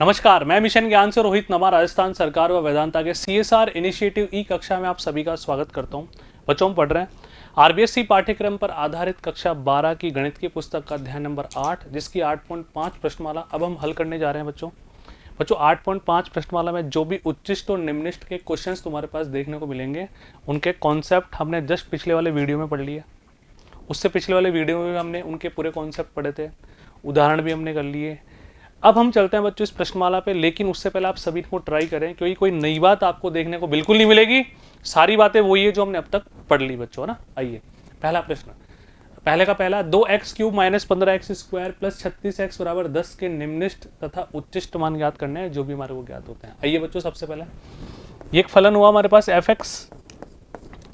नमस्कार, मैं मिशन ज्ञान से रोहित नमा राजस्थान सरकार व वेदांता के सीएसआर इनिशिएटिव ई कक्षा में आप सभी का स्वागत करता हूं। बच्चों, हम पढ़ रहे हैं आरबीएससी पाठ्यक्रम पर आधारित कक्षा 12 की गणित की पुस्तक का अध्याय नंबर 8, जिसकी 8.5 प्रश्नमाला अब हम हल करने जा रहे हैं। बच्चों 8.5 प्रश्नमाला में जो भी उच्चिष्ट और निम्निष्ट के क्वेश्चंस तुम्हारे पास देखने को मिलेंगे, उनके कॉन्सेप्ट हमने जस्ट पिछले वाले वीडियो में पढ़ लिए। उससे पिछले वाले वीडियो में हमने उनके पूरे कॉन्सेप्ट पढ़े थे, उदाहरण भी हमने कर लिए। अब हम चलते हैं बच्चों इस प्रश्नमाला पे, लेकिन उससे पहले आप सभी को ट्राई करें, क्योंकि कोई नई बात आपको देखने को बिल्कुल नहीं मिलेगी। सारी बातें वही है जो हमने अब तक पढ़ ली बच्चों, है ना। आइए, पहला प्रश्न, पहले का पहला, 2x³ minus 15x² plus 36x बराबर 10 के निम्निष्ट तथा उच्चिष्ट मान ज्ञात करने हैं जो भी हमारे को ज्ञात होते हैं। आइए बच्चों, सबसे पहले ये एक फलन हुआ हमारे पास fx।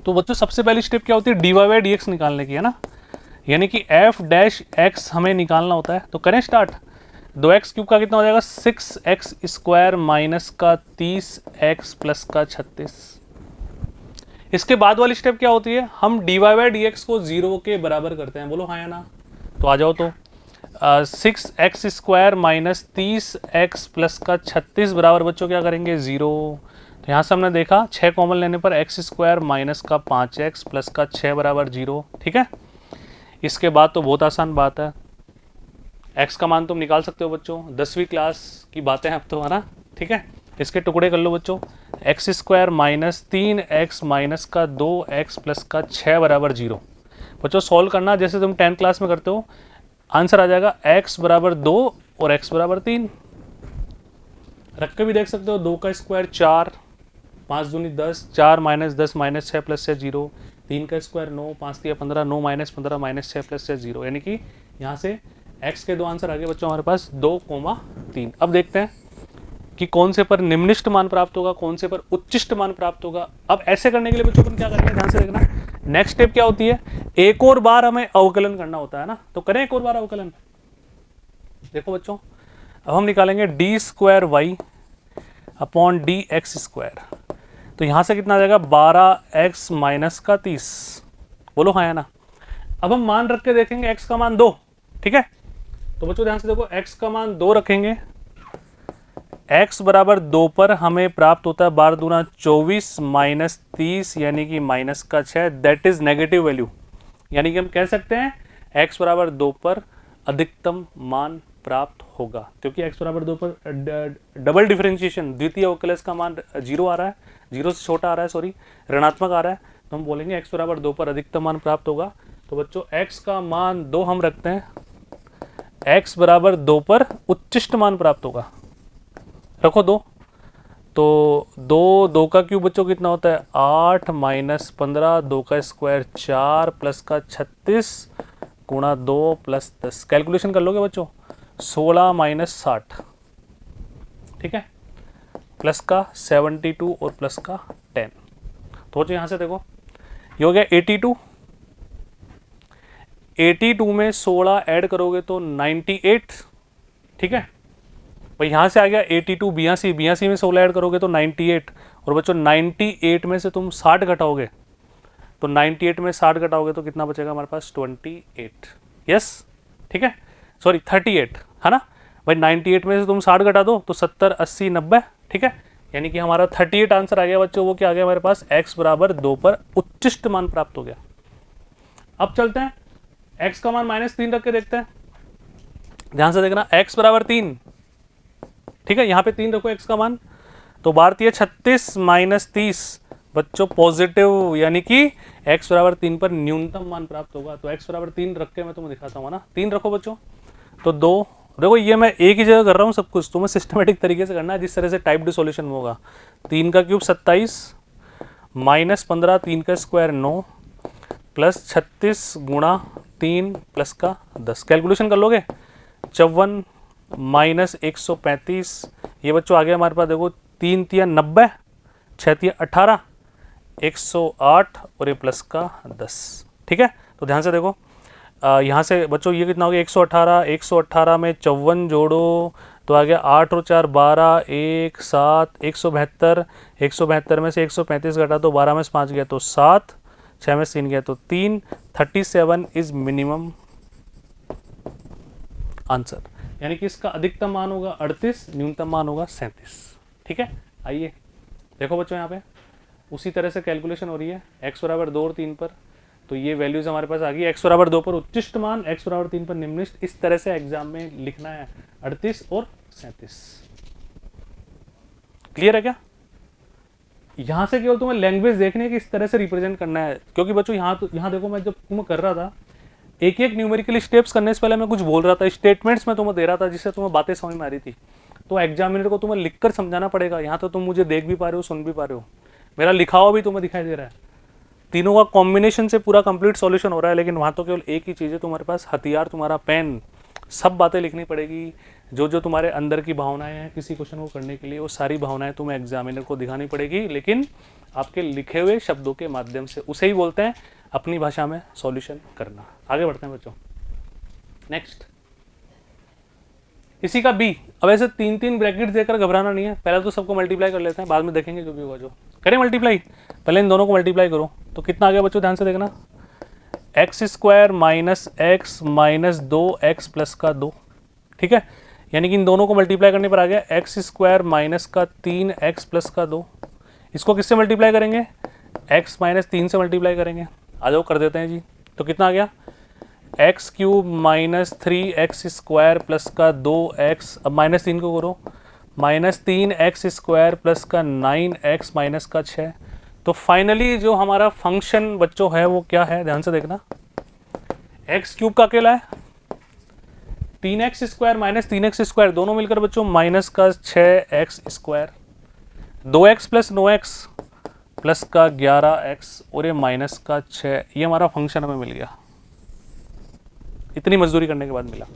तो बच्चों सबसे पहली स्टेप क्या होती है, dy/dx निकालने की, है ना। यानी कि f' हमें निकालना होता है। तो करें स्टार्ट। 2x³ का कितना हो जाएगा, 6x² माइनस का 30x प्लस का 36। इसके बाद वाली स्टेप क्या होती है, हम dy/dx को 0 के बराबर करते हैं। बोलो हाँ या ना। तो आ जाओ। तो 6x² माइनस 30x प्लस का 36 बराबर बच्चों क्या करेंगे, 0। तो यहाँ से हमने देखा 6 कॉमन लेने पर x² माइनस का 5x प्लस का 6 बराबर 0। ठीक है। इसके बाद तो बहुत आसान बात है, x का मान तुम निकाल सकते हो बच्चों, 10वीं क्लास की बातें हैं अब तो, है ना। ठीक है। इसके टुकड़े कर लो बच्चों, x² माइनस 3x माइनस का 2x प्लस का 6 बराबर 0। बच्चों सॉल्व करना जैसे तुम 10th क्लास में करते हो। आंसर आ जाएगा x बराबर 2 और x बराबर 3। रख के भी देख सकते हो, 2 का स्क्वायर 4, 5 दूनी 10, 4 माइनस 10 माइनस 6 प्लस से 0, 3 का स्क्वायर 9, 5 दिया 15, 9 माइनस 15 माइनस 6 प्लस से 0। यानी कि यहाँ से x के दो आंसर आ गए बच्चों हमारे पास, 2,3। अब देखते हैं कि कौन से पर निम्निष्ट मान प्राप्त होगा, कौन से पर उच्चिष्ट मान प्राप्त होगा। अब ऐसे करने के लिए बच्चों अपन क्या करेंगे, ध्यान से देखना। नेक्स्ट स्टेप क्या होती है, एक और बार हमें अवकलन करना होता है ना। तो करें एक और बार अवकलन। देखो बच्चों, अब हम निकालेंगे d² अपॉन dx²। तो यहां से कितना आ जाएगा, 12x माइनस का 30। बोलो हाँ या ना। अब हम मान रख के देखेंगे x का मान 2। ठीक है। तो बच्चों ध्यान से देखो, x का मान 2 रखेंगे, x बराबर 2 पर हमें प्राप्त होता है 12 दूना 24 माइनस 30 यानी कि माइनस का 6। That is negative value. यानी कि हम कह सकते हैं x बराबर 2 पर अधिकतम मान प्राप्त होगा, क्योंकि x बराबर 2 पर डबल डिफरेंशिएशन, द्वितीय अवकलज का मान 0 आ रहा है, 0 से छोटा आ रहा है, सॉरी ऋणात्मक आ रहा है। तो हम बोलेंगे x बराबर 2 पर अधिकतम मान प्राप्त होगा। तो बच्चों x का मान 2 हम रखते हैं, x बराबर 2 पर उच्चिष्ट मान प्राप्त होगा। रखो 2। तो 2 का क्यूब बच्चों कितना होता है, 8 माइनस 15, 2 का स्क्वायर 4 प्लस का 36 गुणा 2 प्लस 10। कैलकुलेशन कर लोगे बच्चों, 16 माइनस 60। ठीक है। प्लस का 72 और प्लस का 10। तो बच्चों यहाँ से देखो, ये हो गया 82। 82 में 16 ऐड करोगे तो 98। ठीक है भाई। यहाँ से आ गया 82, 82 में 16 ऐड करोगे तो 98। और बच्चों 98 में से तुम 60 घटाओगे, तो 98 में 60 घटाओगे तो कितना बचेगा हमारे पास, 28। यस। ठीक है, सॉरी 38, है ना भाई। 98 में से तुम 60 घटा दो तो 70, 80, 90। ठीक है। यानी कि हमारा 38 आंसर आ गया बच्चों। वो क्या आ गया हमारे पास, x बराबर 2 पर उच्चिष्ट मान प्राप्त हो गया। अब चलते हैं x का मान -3 रख के देखते हैं। ध्यान से देखना, x बराबर 3। ठीक है, यहाँ पे 3 रखो x का मान। तो भारतीय 36 माइनस 30 बच्चों पॉजिटिव, यानी कि x बराबर 3 पर न्यूनतम मान प्राप्त होगा। तो x बराबर 3 रख के मैं तुम्हें दिखाता हूँ ना। 3 रखो बच्चों। तो 2, देखो ये मैं एक ही जगह कर रहा हूँ सब कुछ, तुम्हें सिस्टमेटिक तरीके से करना है, जिस तरह से टाइप डी सॉल्यूशन होगा। 3 का क्यूब 27 माइनस 15, 3 का स्क्वायर 9 प्लस 36 गुणा 3 प्लस का 10। कैलकुलेशन कर लोगे, 54 माइनस 135। ये बच्चों आ गया हमारे पास, देखो 3 तिया 90, 6 तिया 18, 108 और ये प्लस का 10। ठीक है। तो ध्यान से देखो, यहाँ से बच्चों ये कितना हो गया, 118, 118 में 54 जोड़ो तो आ गया 8 और 4 12, 1 7, 172, 172 में से 135 घटा तो 12 में से 5 गया तो 7, 6 में से 3 गया तो 3। 37 इज मिनिमम आंसर। यानी कि इसका अधिकतम मान होगा 38, न्यूनतम मान होगा 37। ठीक है, आइए देखो बच्चों यहाँ पे उसी तरह से कैलकुलेशन हो रही है x बराबर 2 और 3 पर, तो ये वैल्यूज हमारे पास आ गई। x बराबर 2 पर उच्चिष्ट मान, x बराबर 3 पर निम्नलिखित, इस तरह से एग्जाम में लिखना है 38 और 37। क्लियर है क्या? यहां से केवल तुम्हें लैंग्वेज देखने की इस तरह से रिप्रेजेंट करना है, क्योंकि बच्चों यहाँ देखो मैं जब तुम्हें कर रहा था एक एक न्यूमेरिकल स्टेप्स करने से पहले मैं कुछ बोल रहा था, स्टेटमेंट्स में तुम्हें दे रहा था जिससे तुम्हें बातें समझ में आ रही थी। तो एग्जामिनर को तुम्हें लिखकर समझाना पड़ेगा। यहाँ तो तुम मुझे देख भी पा रहे हो, सुन भी पा रहे हो, मेरा लिखा हुआ भी तुम्हें दिखाई दे रहा है, तीनों का कॉम्बिनेशन से पूरा कंप्लीट सॉल्यूशन हो रहा है। लेकिन वहाँ तो केवल एक ही चीज़ है तुम्हारे पास, हथियार तुम्हारा पेन, सब बातें लिखनी पड़ेगी। जो जो तुम्हारे अंदर की भावनाएं हैं किसी क्वेश्चन को करने के लिए, वो सारी भावनाएं तुम्हें एग्जामिनर को दिखानी पड़ेगी, लेकिन आपके लिखे हुए शब्दों के माध्यम से। उसे ही बोलते हैं अपनी भाषा में सॉल्यूशन करना। आगे बढ़ते हैं बच्चों, नेक्स्ट इसी का बी। अब ऐसे 3-3 ब्रैकेट देकर घबराना नहीं है, पहले तो सबको मल्टीप्लाई कर लेते हैं, बाद में देखेंगे जो भी होगा। जो करें मल्टीप्लाई, पहले इन दोनों को मल्टीप्लाई करो, तो कितना आ गया बच्चों, ध्यान से देखना, x square minus x minus 2x plus का 2। ठीक है, यानी कि इन दोनों को मल्टीप्लाई करने पर आ गया एक्स स्क्वायर माइनस का 3x प्लस का 2। इसको किससे मल्टीप्लाई करेंगे, x माइनस 3 से मल्टीप्लाई करेंगे। आ जाओ कर देते हैं जी, तो कितना आ गया, x cube minus 3x square plus का 2x, अब माइनस 3 को करो, माइनस 3x स्क्वायर प्लस का 9x माइनस का 6। तो फाइनली जो हमारा फंक्शन बच्चों है वो क्या है, ध्यान से देखना, एक्स क्यूब का अकेला है, 3x square minus 3x square दोनों मिलकर बच्चों माइनस का 6x square, 2x plus 9x plus का 11x और ये माइनस का 6। ये हमारा फंक्शन हमें मिल गया, इतनी मजदूरी करने के बाद मिला।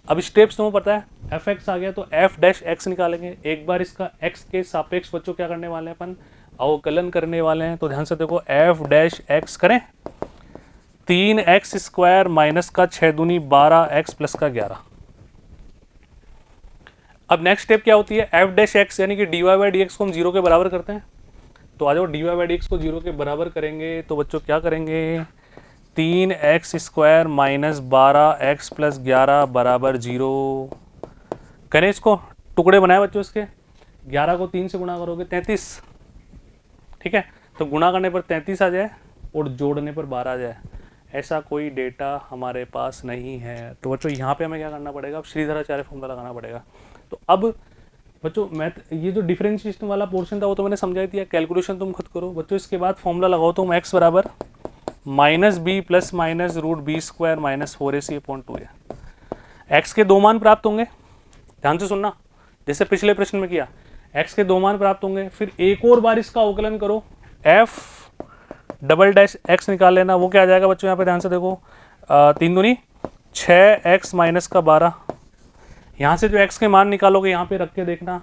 अब स्टेप्स तुम्हें पता है, एफ एक्स आ गया तो एफ डैश एक्स निकालेंगे। एक बार इसका एक्स के सापेक्ष बच्चों क्या करने वाले हैं, अपन अवकलन करने वाले हैं। तो ध्यान से देखो, एफ डैश एक्स करें, 3x स्क्वायर माइनस का 6 दूनी 12x प्लस का 11। अब नेक्स्ट स्टेप क्या होती है, एफ डैश एक्स यानी कि dy बाई डी एक्स को हम 0 के बराबर करते हैं। तो आ जाओ dy बाई डी एक्स को 0 के बराबर करेंगे, तो बच्चों क्या करेंगे, 3x square minus 12x plus 11 बराबर 0। करें इसको, टुकड़े बनाए बच्चों इसके, 11 को 3 से गुणा करोगे 33। ठीक है, तो गुणा करने पर 33 आ जाए और जोड़ने पर 12 आ जाए। ऐसा कोई डेटा हमारे पास नहीं है। तो बच्चों यहाँ पे हमें क्या करना पड़ेगा, अब श्रीधराचार्य फॉर्मूला लगाना पड़ेगा। तो अब बच्चों मैथ, ये जो डिफरेंशिएशन वाला पोर्शन था वो तो मैंने समझा दिया, कैलकुलेशन तुम खुद करो बच्चों। इसके बाद फॉर्मूला लगाओ तुम, एक्स बराबर minus b plus minus root b square minus 4ac upon 2a। X के 2 मान प्राप्त होंगे, ध्यान से सुनना, जैसे पिछले प्रश्न में किया, एक्स के 2 मान प्राप्त होंगे। फिर एक और बार इसका अवकलन करो, एफ डबल डैश एक्स निकाल लेना। वो क्या आ जाएगा बच्चों, यहाँ पे ध्यान से देखो, 3 दूनी 6x माइनस का 12। यहाँ से जो x के मान निकालोगे यहाँ पे रख के देखना,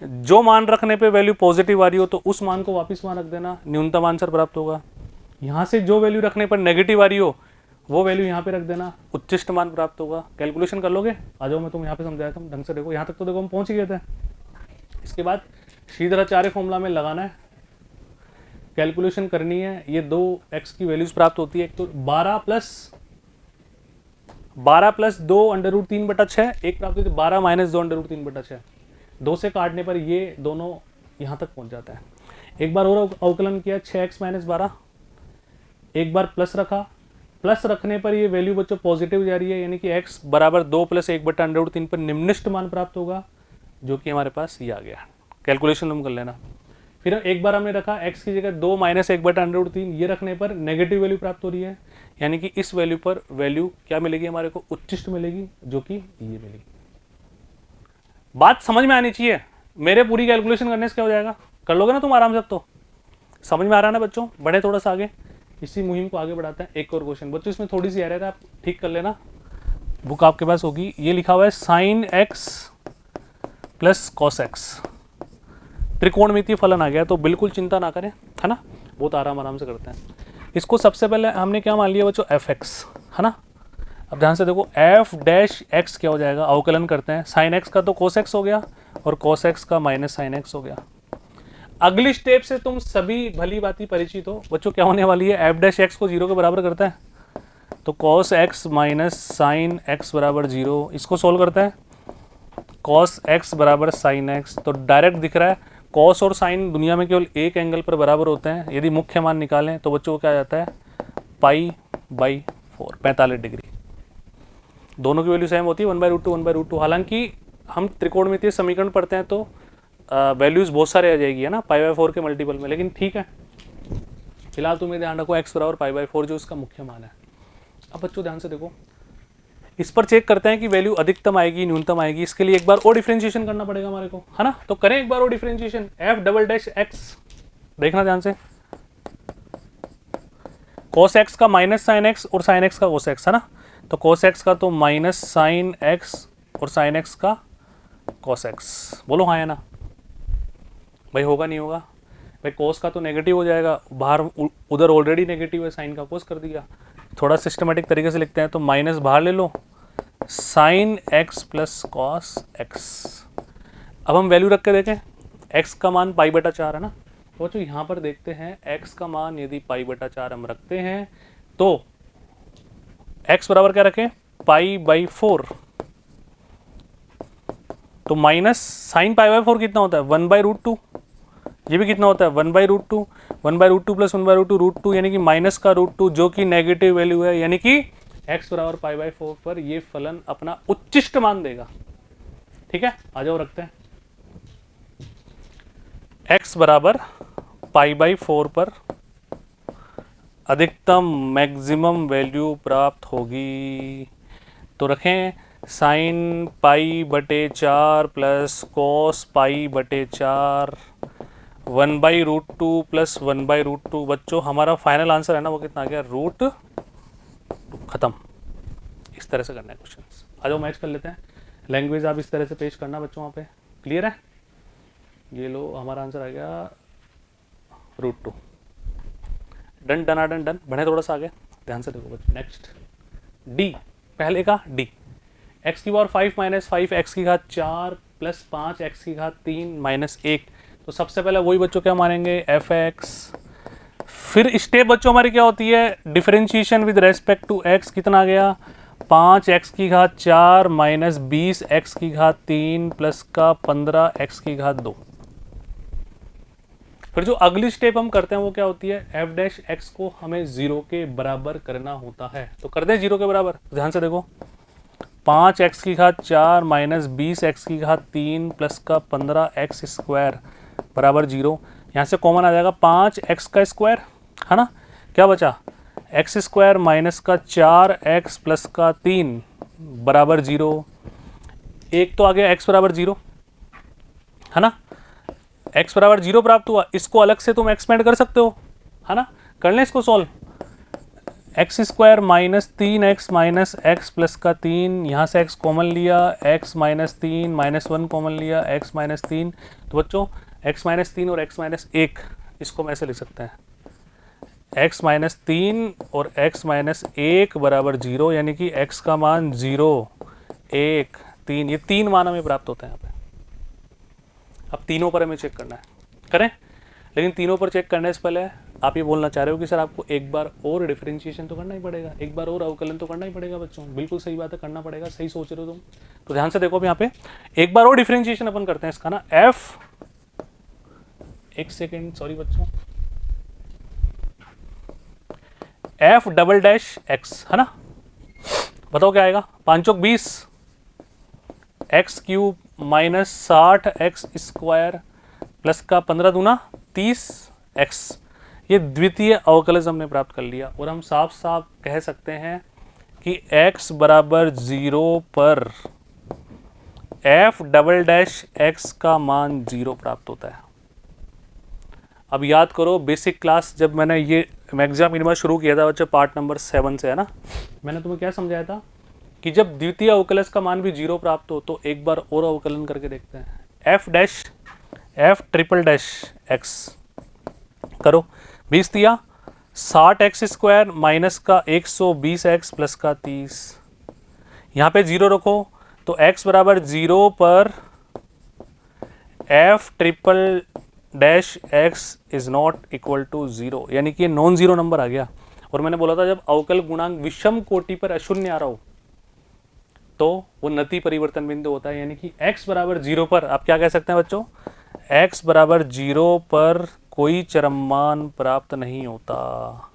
जो मान रखने पे वैल्यू पॉजिटिव आ रही हो तो उस मान को वापस वहाँ रख देना, न्यूनतम आंसर प्राप्त होगा। यहाँ से जो वैल्यू रखने पर नेगेटिव आ रही हो वो वैल्यू यहाँ पे रख देना, उच्चिष्ट मान प्राप्त होगा। कैलकुलेशन कर लोगे, आ जाओ मैं तुम यहाँ पे समझाया था, ढंग से देखो, यहाँ तक तो देखो हम पहुँच गए थे। इसके बाद श्रीधराचार्य फॉर्मूला में लगाना है, कैलकुलेशन करनी है। ये 2x की वैल्यूज प्राप्त होती है, एक तो 12 प्लस 2 अंडर रूट 3/6, एक प्राप्त होती है 12 माइनस 2 अंडर रूट 3/6। 2 से काटने पर ये दोनों यहाँ तक पहुँच जाता है। एक बार और अवकलन किया, 6x माइनस 12, एक बार प्लस रखा, प्लस रखने पर ये वैल्यू बच्चों पॉजिटिव जा रही है, यानी कि x बराबर 2 प्लस 1/√3 पर निम्नलिखित मान प्राप्त होगा, जो कि हमारे पास ये आ गया। कैलकुलेशन तुम कर लेना। फिर एक बार हमने रखा x की जगह 2 माइनस 1/√3, ये रखने पर नेगेटिव वैल्यू प्राप्त हो रही है, यानी कि इस वैल्यू पर वैल्यू क्या मिलेगी हमारे को, उच्चिष्ट मिलेगी, जो कि ये मिलेगी। बात समझ में आनी चाहिए, मेरे पूरी कैलकुलेशन करने से क्या हो जाएगा, कर लोगे ना तुम आराम से। तो समझ में आ रहा है ना बच्चों, बढ़े थोड़ा सा आगे, इसी मुहिम को आगे बढ़ाते हैं। एक और क्वेश्चन बच्चों, इसमें थोड़ी सी एरर है, आप ठीक कर लेना, बुक आपके पास होगी। ये लिखा हुआ है sine x plus cos x, त्रिकोणमितीय फलन आ गया, तो बिल्कुल चिंता ना करें, है ना, बहुत आराम से करते हैं इसको। सबसे पहले हमने क्या मान लिया बच्चों, एफ एक्स, है ना। अब ध्यान से देखो, एफ डैश एक्स क्या हो जाएगा, अवकलन करते हैं, साइन एक्स का तो कोस एक्स हो गया और कोस एक्स का माइनस साइन एक्स हो गया। अगली स्टेप से तुम सभी भली बाती परिचित हो बच्चों, क्या होने वाली है, एफ डैश एक्स को 0 के बराबर करता है, तो cos x minus sine x बराबर 0, इसको सोल्व करते हैं। cos x बराबर साइन x, तो डायरेक्ट दिख रहा है cos और साइन दुनिया में केवल एक एंगल पर बराबर होते हैं। यदि मुख्य मान निकालें तो बच्चों को क्या आ जाता है, π/4, 45 डिग्री। दोनों की वैल्यू सेम होती है, 1/√2 1/√2। हालांकि हम त्रिकोणमितीय समीकरण पढ़ते हैं तो वैल्यूज बहुत सारे आ जाएगी, है ना, π/4 के मल्टीपल में, लेकिन ठीक है, फिलहाल तुम्हें ध्यान रखो x बराबर π/4 जो इसका मुख्य मान है। अब बच्चों ध्यान से देखो, इस पर चेक करते हैं कि वैल्यू अधिकतम आएगी न्यूनतम आएगी। इसके लिए एक बार और डिफरेंशिएशन करना पड़ेगा हमारे को, है ना। तो करें एक बार और डिफरेंशिएशन, f'(x), देखना ध्यान से, cos x का माइनस साइन x और साइन x का cos x, है ना। तो cos x का तो माइनस साइन x और साइन x का cos x, बोलो हाँ या ना भाई, होगा नहीं होगा भाई, cos का तो नेगेटिव हो जाएगा, बाहर उधर ऑलरेडी नेगेटिव है, साइन का cos कर दिया। थोड़ा सिस्टमेटिक तरीके से लिखते हैं, तो माइनस बाहर ले लो, sine x plus cos x। अब हम वैल्यू रख के देखें, x का मान π/4 है ना। तो जो यहाँ पर देखते हैं x का मान यदि π/4 हम रखते हैं तो x बराबर क्या रखें, π/4, तो माइनस साइन π/4 कितना होता है, 1/√2, ये भी कितना होता है 1/√2, 1/√2 प्लस 1/√2 यानी कि माइनस का √2 जो कि नेगेटिव वैल्यू है, यानी कि x बराबर π/4 पर ये फलन अपना उच्चिष्ट मान देगा। ठीक है, आ जाओ रखते हैं, x बराबर π/4 पर अधिकतम मैक्सिमम वैल्यू प्राप्त होगी। तो रखें साइन π/4 प्लस कॉस π/4 1/√2 प्लस 1/√2। बच्चों हमारा फाइनल आंसर है ना वो कितना आ गया, √2। खत्म। इस तरह से करना है क्वेश्चन। आ जाओ मैच कर लेते हैं। लैंग्वेज आप इस तरह से पेश करना बच्चों, वहाँ पे क्लियर है। ये लो हमारा आंसर आ गया √2। Done done done. बढ़े थोड़ा सा आगे, ध्यान से देखो बच्चों। नेक्स्ट डी, पहले का डी, x की पावर 5 माइनस 5 x की घात 4 प्लस 5 x की घात 3 माइनस 1। तो सबसे पहले वही बच्चों क्या मानेंगे, f(x). फिर स्टेप बच्चों हमारी क्या होती है, differentiation with respect to x। कितना आ गया, 5 x की घात 4 माइनस 20 x की घात 3 प्लस का 15 x की घात 2। फिर जो अगली स्टेप हम करते हैं वो क्या होती है, f'(x) को हमें 0 के बराबर करना होता है। तो कर दे 0 के बराबर। ध्यान से देखो, 5 x की घात 4 माइनस 20 x की घात 3 प्लस का 15 x स्क्वायर बराबर 0। यहाँ से कॉमन आ जाएगा 5 x का स्क्वायर, है ना। क्या बचा, x स्क्वायर माइनस का 4x प्लस का 3 बराबर 0। एक तो आ गया x बराबर 0, है ना। x बराबर 0 प्राप्त हुआ, इसको अलग से तुम एक्सपेंड कर सकते हो, है ना। कर लें इसको solve, x square minus 3x minus x plus का 3, यहाँ से x कॉमन लिया, x माइनस 3 माइनस 1 कॉमन लिया, x माइनस 3। तो बच्चों x माइनस 3 और x माइनस 1, इसको हम ऐसे लिख सकते हैं, x माइनस 3 और x माइनस 1 बराबर 0, यानी कि x का मान 0 1 3, ये 3 मान हमें प्राप्त होते हैं यहाँ पे। अब तीनों पर हमें चेक करना है, करें। लेकिन तीनों पर चेक करने से पहले आप ये बोलना चाह रहे हो कि सर आपको एक बार और डिफरेंशिएशन तो करना ही पड़ेगा, एक बार और अवकलन तो करना ही पड़ेगा बच्चों। बिल्कुल सही बात है, करना पड़ेगा, सही सोच रहे हो तुम। तो ध्यान से देखो, अब यहाँ पे एक बार और डिफरेंशिएशन अपन करते हैं इसका ना, f, एक सेकेंड सॉरी बच्चों, f'(x), है ना। बताओ क्या आएगा, 5 चौक 20 x cube minus 60 x square plus का 15 दूना 30 x। ये द्वितीय अवकलज हमने प्राप्त कर लिया और हम साफ साफ कह सकते हैं कि x बराबर 0 पर f'(x) का मान 0 प्राप्त होता है। अब याद करो बेसिक क्लास जब मैंने ये एग्जाम मिनिमा शुरू किया था बच्चों, पार्ट नंबर 7 से, है ना। मैंने तुम्हें क्या समझाया था कि जब द्वितीय अवकलज का मान भी 0 प्राप्त हो तो एक बार और अवकलन करके देखते हैं, f'(x) करो, 20 दिया 60 x स्क्वायर माइनस का 120 x प्लस का 30, यहाँ पे 0 रखो तो x बराबर 0 पर f'(x) is not equal to 0, यानी कि नॉन जीरो नंबर आ गया। और मैंने बोला था जब अवकल गुणांक विषम कोटि पर अशून्य आ रहा हो तो वो नति परिवर्तन बिंदु होता है, यानी कि x बराबर 0 पर आप क्या कह सकते हैं बच्चों, x बराबर 0 पर कोई चरम मान प्राप्त नहीं होता,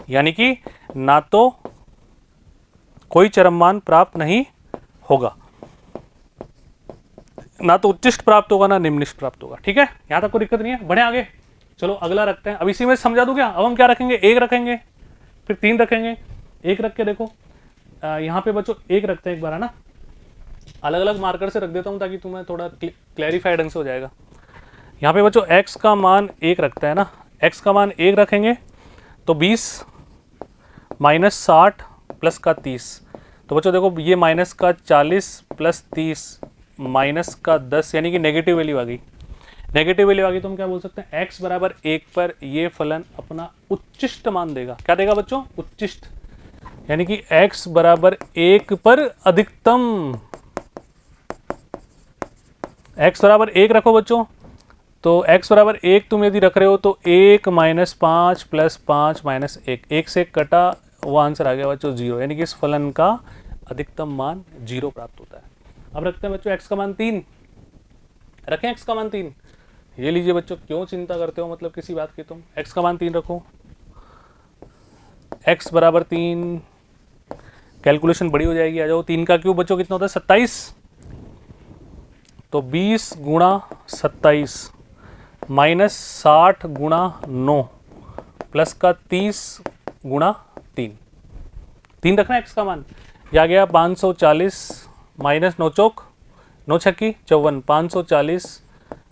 यानी कि ना तो कोई चरम मान प्राप्त नहीं होगा, ना तो उच्चिष्ट प्राप्त होगा ना निम्निष्ट प्राप्त होगा। ठीक है, यहां तक कोई दिक्कत नहीं है, बढ़े आगे। चलो अगला रखते हैं, अब इसी में समझा दूं क्या। अब हम क्या रखेंगे, एक रखेंगे फिर 3 रखेंगे। एक रख के देखो यहाँ पे बच्चों एक रखते हैं एक बार, है ना, अलग अलग मार्कर से रख देता हूँ ताकि तुम्हें थोड़ा क्लैरिफाइड ढंग से हो जाएगा। यहाँ पे बच्चों x का मान 1 रखता है ना, x का मान 1 रखेंगे तो 20 माइनस 60 प्लस का 30, तो बच्चों देखो ये माइनस का 40 प्लस 30 माइनस का 10, यानी कि नेगेटिव वैल्यू आ गई। नेगेटिव वैल्यू आ गई तो हम क्या बोल सकते हैं, x बराबर 1 पर ये फलन अपना उच्चिष्ट मान देगा। क्या देगा बच्चों, उच्चिष्ट, यानी कि x बराबर 1 पर अधिकतम। x बराबर 1 रखो बच्चों, तो x बराबर 1 तुम यदि रख रहे हो तो 1 माइनस 5 प्लस 5 माइनस 1, 1 से कटा वो आंसर आ गया बच्चों 0, यानी कि इस फलन का अधिकतम मान 0 प्राप्त होता है। अब रखते हैं बच्चों x का मान 3, रखें x का मान 3। ये लीजिए बच्चों, क्यों चिंता करते हो मतलब किसी बात की, तुम x का मान 3 रखो, x बराबर 3, कैलकुलेशन बड़ी हो जाएगी, आ जाओ। 3 का क्यूब बच्चों कितना होता है, 27, तो 20 गुणा 27 माइनस 60 गुणा 9 प्लस का 30 गुणा 3 रखना एक्स का मान। यह आ गया 540 माइनस 9 चौक 9 छक्की 54, 540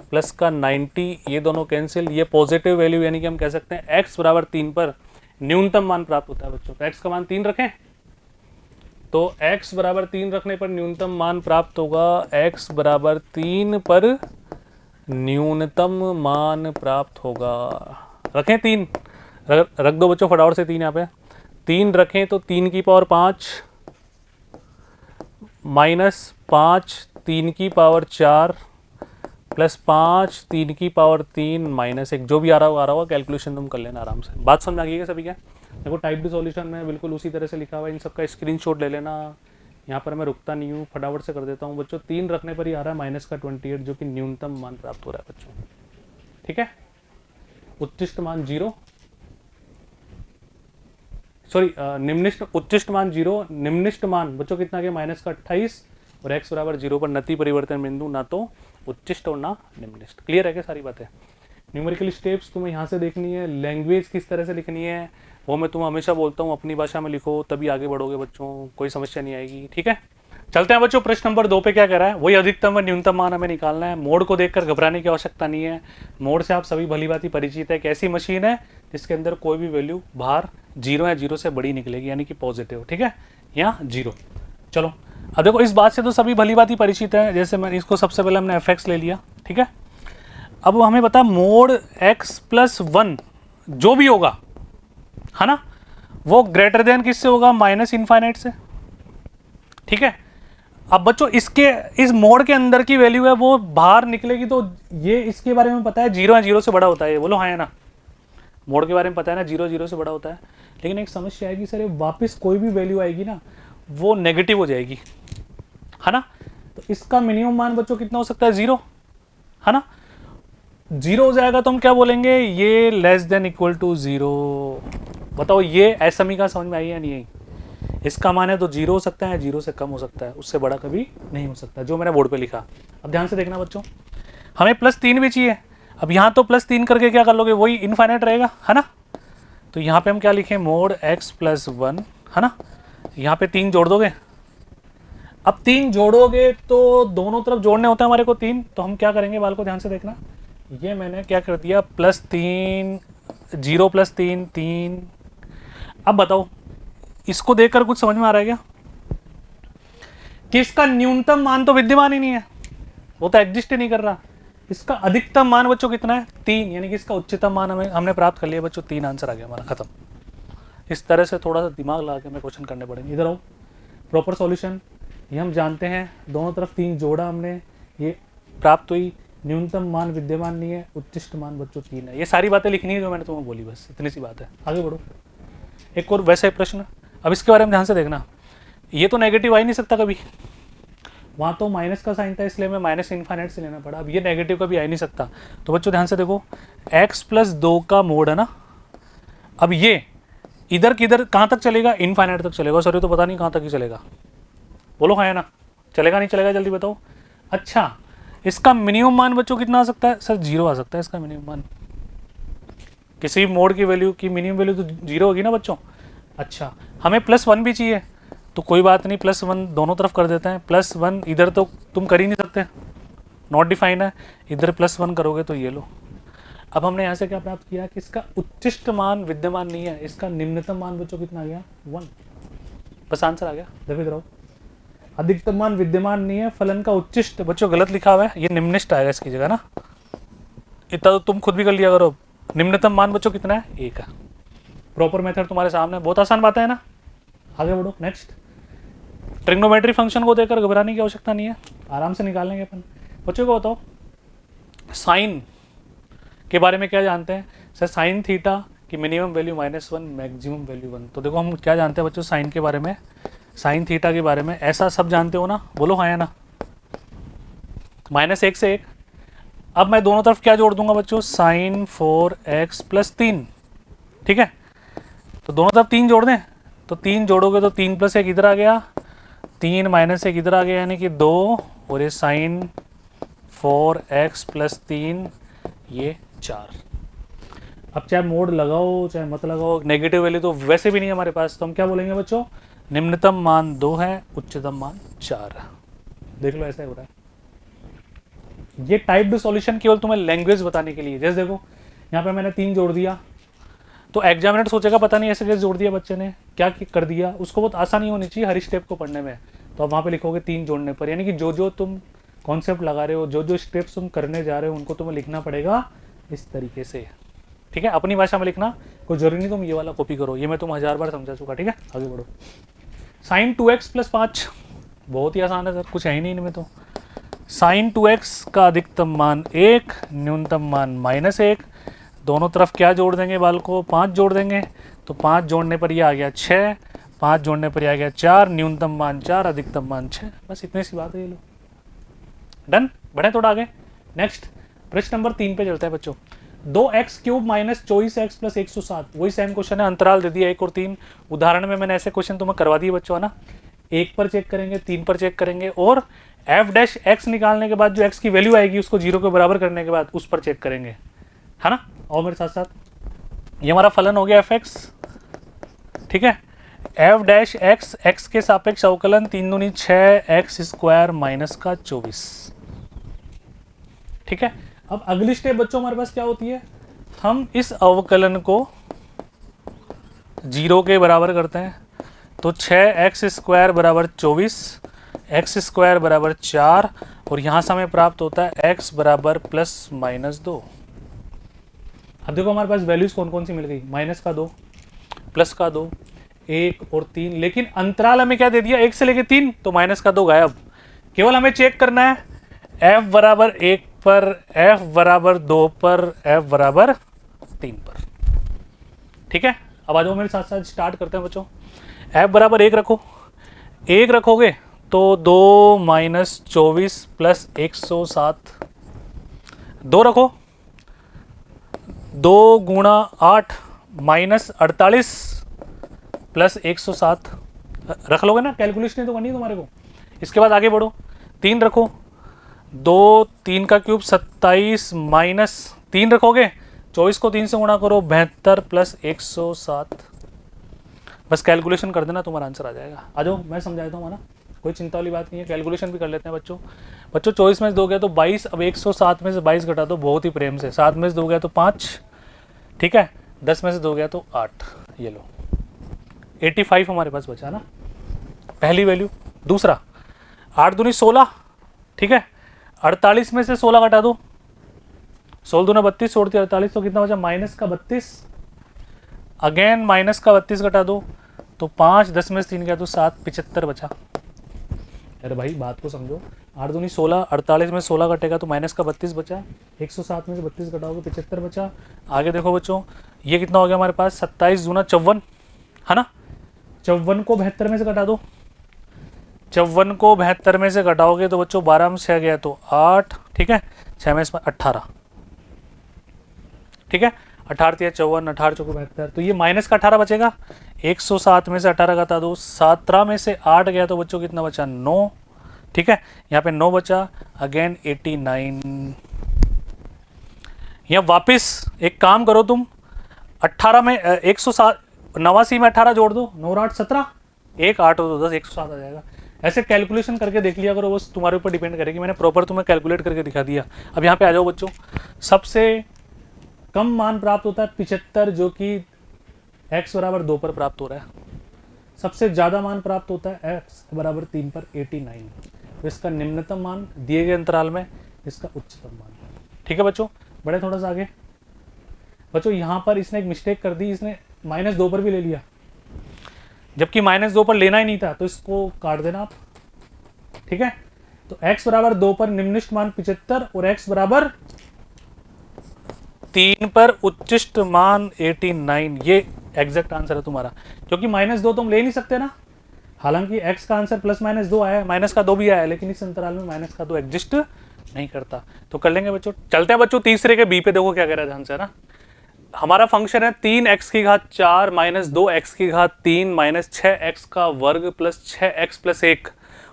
प्लस का 90, ये दोनों कैंसिल, ये पॉजिटिव वैल्यू, यानी कि हम कह सकते हैं x बराबर 3 पर न्यूनतम मान प्राप्त होता है बच्चों। तो x का मान 3 रखें, तो x बराबर 3 रखने पर न्यूनतम मान प्राप्त होगा, x बराबर 3 पर न्यूनतम मान प्राप्त होगा। रखें 3, रख दो बच्चों फटाफट से 3 यहाँ पे। 3 रखें तो 3 की पावर 5 माइनस 5 3 की पावर 4 प्लस 5 3 की पावर 3 माइनस 1, जो भी आ रहा होगा कैलकुलेशन तुम कर लेना आराम से। बात समझ आ गई है सभी क्या। देखो टाइप डी सॉल्यूशन में बिल्कुल उसी तरह से लिखा हुआ है, इन सबका स्क्रीनशॉट ले लेना। यहाँ पर मैं रुकता नहीं हूँ, फटाफट से कर देता हूँ बच्चों। 3 रखने पर ही आ रहा है माइनस का 28, जो कि न्यूनतम मान प्राप्त हो रहा है बच्चों। ठीक है, उच्चिष्ट मान 0, सॉरी निम्निष्ट, उच्चिष्ट मान 0, निम्निष्ट मान बच्चों कितना गया, माइनस का 28, और x बराबर 0 पर नति परिवर्तन बिंदु ना तो उच्चिष्ट और ना निम्निष्ट। क्लियर है क्या सारी बातें। न्यूमेरिकल स्टेप्स तुम्हें यहाँ से देखनी है, लैंग्वेज किस तरह से लिखनी है वो मैं तुम्हें हमेशा बोलता हूँ, अपनी भाषा में लिखो तभी आगे बढ़ोगे बच्चों, कोई समस्या नहीं आएगी। ठीक है, चलते हैं बच्चों प्रश्न नंबर 2 पे। क्या कह रहा है, वही अधिकतम व न्यूनतम मान हमें निकालना है। मोड को देखकर घबराने की आवश्यकता नहीं है, मोड से आप सभी भली भांति परिचित है। एक ऐसी मशीन है जिसके अंदर कोई भी वैल्यू बाहर 0 या 0 से बड़ी निकलेगी, यानी कि पॉजिटिव। ठीक है, या 0। चलो अब देखो, इस बात से तो सभी भली भांति परिचित है। जैसे मैं इसको सबसे पहले हमने fx ले लिया, ठीक है। अब हमें बता मोड x प्लस 1 जो भी होगा, है ना, वो ग्रेटर देन किससे होगा, माइनस इनफाइनाइट से। ठीक है, अब बच्चों इसके इस मोड के अंदर की वैल्यू है वो बाहर निकलेगी, तो ये इसके बारे में पता है 0 या 0 से बड़ा होता है, ये बोलो हाँ है ना। मोड के बारे में पता है ना, 0 0 से बड़ा होता है। लेकिन एक समस्या आएगी सर, वापस कोई भी वैल्यू आएगी ना वो नेगेटिव हो जाएगी, है ना। तो इसका मिनिमम मान बच्चों कितना हो सकता है, 0, है ना। 0 हो जाएगा तो हम क्या बोलेंगे, ये लेस देन इक्वल टू 0। बताओ ये असमीका समझ में आई या नहीं आई। इसका मान है तो 0 हो सकता है, 0 से कम हो सकता है, उससे बड़ा कभी नहीं हो सकता, जो मैंने बोर्ड पे लिखा। अब ध्यान से देखना बच्चों, हमें +3 भी चाहिए। अब यहाँ तो +3 करके क्या कर लोगे, वही इनफाइनाइट रहेगा, है ना। तो यहाँ पे हम क्या लिखें, मोड x प्लस 1, है ना। यहाँ पे 3 जोड़ दोगे। अब 3 जोड़ोगे तो दोनों तरफ जोड़ने होते हैं हमारे को 3, तो हम क्या करेंगे, बाल को ध्यान से देखना। ये मैंने क्या कर दिया, +3 0 + 3 3। अब बताओ इसको देखकर कुछ समझ में आ रहा है क्या, कि इसका न्यूनतम मान तो विद्यमान ही नहीं है, वो तो एग्जिस्ट ही नहीं कर रहा। इसका अधिकतम मान बच्चों कितना है, 3, यानी कि इसका उच्चतम मान हमने प्राप्त कर लिया बच्चों, 3 आंसर आ गया हमारा, खत्म। इस तरह से थोड़ा सा दिमाग लगा के हमें क्वेश्चन करने पड़ेंगे। इधर आओ, प्रॉपर सॉल्यूशन। ये हम जानते हैं, दोनों तरफ 3 जोड़ा हमने, ये प्राप्त हुई। न्यूनतम मान विद्यमान नहीं है, उच्चिष्ट मान बच्चों 3 है। ये सारी बातें लिखनी है जो मैंने तुम्हें बोली, बस इतनी सी बात है। आगे बढ़ो, एक और वैसा ही प्रश्न। अब इसके बारे में ध्यान से देखना, ये तो नेगेटिव आ ही नहीं सकता कभी, वहाँ तो माइनस का साइन था इसलिए मैं माइनस इन्फाइनाइट से लेना पड़ा। अब ये नेगेटिव कभी आ ही नहीं सकता। तो बच्चों ध्यान से देखो, x प्लस 2 का मोड है ना, अब ये इधर किधर कहाँ तक चलेगा, इनफाइनाइट तक चलेगा। सॉरी तो पता नहीं कहाँ तक ही चलेगा, बोलो हाँ है ना, चलेगा नहीं चलेगा जल्दी बताओ। अच्छा, इसका मिनिमम मान बच्चों कितना आ सकता है, सर 0 आ सकता है इसका मिनिमम मान। किसी भी मोड की वैल्यू की मिनिमम वैल्यू तो 0 होगी ना बच्चों। अच्छा, हमें +1 भी चाहिए, तो कोई बात नहीं, +1 दोनों तरफ कर देते हैं। +1 इधर तो तुम कर ही नहीं सकते, नॉट डिफाइंड है, इधर +1 करोगे तो ये लो। अब हमने यहाँ से क्या प्राप्त किया कि इसका उच्चिष्ट मान विद्यमान नहीं है, इसका निम्नतम मान बच्चों कितना आ गया, 1। बस आंसर आ गया। देखो इधर आओ, अधिकतम मान विद्यमान नहीं है, फलन का उच्चिष्ट बच्चों गलत लिखा हुआ है, ये निम्निष्ट आएगा इसकी जगह ना, इतना तो तुम खुद भी कर लिया करो। निम्नतम मान बच्चों कितना है, 1 है। प्रॉपर मेथड तुम्हारे सामने, बहुत आसान बात है ना। आगे बढ़ो, नेक्स्ट। ट्रिग्नोमेट्री फंक्शन को देखकर घबराने की आवश्यकता नहीं है, आराम से निकाल लेंगे अपन। बच्चों को बताओ साइन के बारे में क्या जानते हैं, सर साइन थीटा की मिनिमम वैल्यू -1, मैक्सिमम वैल्यू 1। तो देखो हम क्या जानते हैं बच्चों साइन के बारे में, साइन थीटा के बारे में, ऐसा सब जानते हो ना, बोलो हाँ या ना। -1 से 1। अब मैं दोनों तरफ क्या जोड़ दूंगा बच्चों, साइन 4x + 3, ठीक है। तो दोनों तरफ 3 जोड़ दें, तो 3 जोड़ोगे तो 3 + 1 इधर आ गया, 3 - 1 इधर आ गया, यानी कि 2, और ये साइन 4x + 3 ये 4। अब चाहे मोड लगाओ चाहे मत लगाओ, नेगेटिव वैल्यू तो वैसे भी नहीं है हमारे पास, तो हम क्या बोलेंगे बच्चों, निम्नतम मान 2 है, उच्चतम मान 4 है। देख लो ऐसा हो रहा है। ये टाइप्ड सॉल्यूशन केवल तुम्हें लैंग्वेज बताने के लिए। जैसे देखो यहाँ पे मैंने 3 जोड़ दिया, तो एग्जामिनर सोचेगा पता नहीं ऐसे कैसे जोड़ दिया बच्चे ने, क्या कर दिया। उसको बहुत आसानी होनी चाहिए हर स्टेप को पढ़ने में, तो आप वहाँ पे लिखोगे 3 जोड़ने पर, यानी कि जो जो तुम कॉन्सेप्ट लगा रहे हो, जो जो स्टेप्स तुम करने जा रहे हो, उनको तुम्हें लिखना पड़ेगा इस तरीके से, ठीक है। अपनी भाषा में लिखना, कोई जरूरी नहीं तुम ये वाला कॉपी करो, ये मैं तुम 1000 बार समझा चुका, ठीक है। आगे बढ़ो, साइन 2x + 5, बहुत ही आसान है सर, कुछ है ही नहीं इनमें तो। साइन 2x का अधिकतम मान 1, न्यूनतम मान -1, दोनों तरफ क्या जोड़ देंगे बाल को, 5 जोड़ देंगे, तो 5 जोड़ने पर ये आ गया 6, 5 जोड़ने पर ये आ गया 4, न्यूनतम मान 4, अधिकतम मान 6। बस इतनी सी बात है, ये लो डन। बढ़े थोड़ा आगे, नेक्स्ट प्रश्न नंबर 3 पे चलते हैं बच्चों। 2x³ - 24x + 107, वही सेम क्वेश्चन है, अंतराल दे दिया 1 और 3। उदाहरण में मैंने ऐसे क्वेश्चन तुम्हें करवा दिए बच्चों, है ना। 1 पर चेक करेंगे, 3 पर चेक करेंगे, और f' निकालने के बाद जो x की वैल्यू आएगी उसको 0 के बराबर करने के बाद उस पर चेक करेंगे, है ना। और मेरे साथ साथ ये हमारा फलन हो गया f(x), ठीक है। f' x के सापेक्ष अवकलन 3 दूनी 6x² - 24, ठीक है। अब अगली स्टेप बच्चों हमारे पास क्या होती है, हम इस अवकलन को 0 के बराबर करते हैं, तो 6x² = 24, x² = 4, और यहाँ से हमें प्राप्त होता है x = ±2। अब देखो हमारे पास वैल्यूज कौन कौन सी मिल गई, -2, +2, 1 और 3, लेकिन अंतराल हमें क्या दे दिया, 1 से लेके 3, तो -2 गायब। केवल हमें चेक करना है f = 1 पर, f = 2 पर, f = 3 पर, ठीक है। अब आ जाओ मेरे साथ साथ, स्टार्ट करते हैं बच्चों। f = 1 रखो, 1 रखोगे तो 2 - 24 + 107, 2 रखो, 2 × 8 - 48 + 107, रख लोगे ना, कैलकुलेशन तो करनी है तुम्हारे को। इसके बाद आगे बढ़ो, 3 रखो, 2 3 का क्यूब 27 - 3 रखोगे, 24 को 3 से गुणा करो, 72 + 107। बस कैलकुलेशन कर देना, तुम्हारा आंसर आ जाएगा। आ जाओ मैं समझा देता हूँ, है ना, कोई चिंता वाली बात नहीं है। कैलकुलेशन भी कर लेते हैं बच्चों। 24 में से 2 गया तो 22, अब 107 में से 22 घटा दो, बहुत ही प्रेम से। 7 में से 2 गया तो 5, ठीक है। 10 में से 2 गया तो 8, ये लो 85 हमारे पास बचा ना, पहली वैल्यू। दूसरा 8 दूनी 16, ठीक है। 48 में से 16 घटा दो, 16 दूना 32, 48, तो कितना बचा, -32। अगेन -32 घटा दो, तो 5, 10 में से 3 गया तो 7, 75 बचा। अरे भाई बात को समझो, 8 दूनी 16, 48 में 16 कटेगा तो माइनस का 32 बचा, 107 में से 32 घटाओगे 75 बचा। आगे देखो बच्चों, ये कितना हो गया हमारे पास, 27 दूना 54, है ना। 54 को 72 में से घटा दो, 54 को 72 में से घटाओगे तो बच्चों 12 में 6 गया तो 8, ठीक है, 6 में 18, ठीक है, 18 या 54, 18 चौको 72, तो ये माइनस का 18 बचेगा। 107 में से 18 घटा दो, 17 में से 8 गया तो बच्चों कितना बचा, 9, ठीक है, यहाँ पे 9 बचा, अगेन 89। यहाँ वापस एक काम करो तुम, 18 में 107, 89 में 18 जोड़ दो, 9 8 17, 1 8 हो तो 10, 107 आ जाएगा। ऐसे कैलकुलेशन करके देख लिया करो, बस तुम्हारे ऊपर डिपेंड करेगी। मैंने प्रॉपर तुम्हें कैलकुलेट करके दिखा दिया। अब यहाँ पे आ जाओ बच्चों, सबसे कम मान प्राप्त होता है 75, जो कि x बराबर 2 पर प्राप्त हो रहा है। सबसे ज़्यादा मान प्राप्त होता है x बराबर 3 पर 89। तो इसका निम्नतम मान दिए गए अंतराल में, इसका उच्चतम मान, ठीक है बच्चों। बढ़े थोड़ा सा आगे बच्चों, यहाँ पर इसने एक मिस्टेक कर दी, इसने -2 पर भी ले लिया, जबकि -2 पर लेना ही नहीं था, तो इसको काट देना आप, ठीक है। तो x बराबर 2 पर निम्नलिखित मान 75 और x बराबर 3 पर उच्चिष्ट मान 89, ये एग्जैक्ट आंसर है तुम्हारा, क्योंकि -2 तुम ले नहीं सकते ना। हालांकि x का आंसर +-2 आया है, माइनस का 2 भी आया है, लेकिन इस अंतराल में माइनस का 2 एग्जिस्ट नहीं करता। तो कर लेंगे बच्चों। चलते हैं बच्चों तीसरे के बी पे, देखो क्या कह रहा है ध्यान से, है ना। हमारा फंक्शन है 3x की घात 4 - 2x की घात 3 - 6x का वर्ग प्लस 6x + 1,